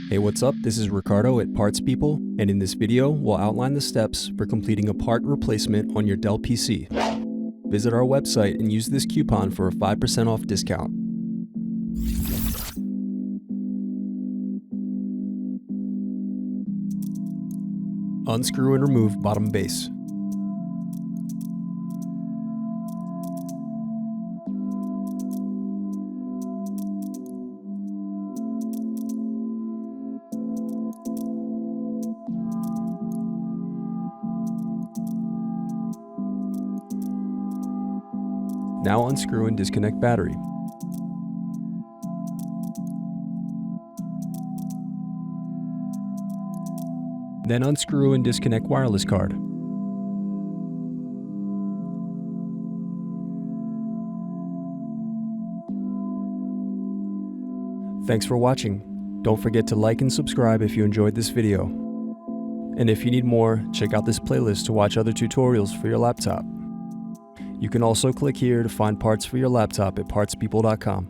Hey, what's up? This is Ricardo at Parts People, and in this video, we'll outline the steps for completing a part replacement on your Dell PC. Visit our website and use this coupon for a 5% off discount. Unscrew and remove bottom base. Now unscrew and disconnect battery. Then unscrew and disconnect wireless card. Thanks for watching. Don't forget to like and subscribe if you enjoyed this video. And if you need more, check out this playlist to watch other tutorials for your laptop. You can also click here to find parts for your laptop at partspeople.com.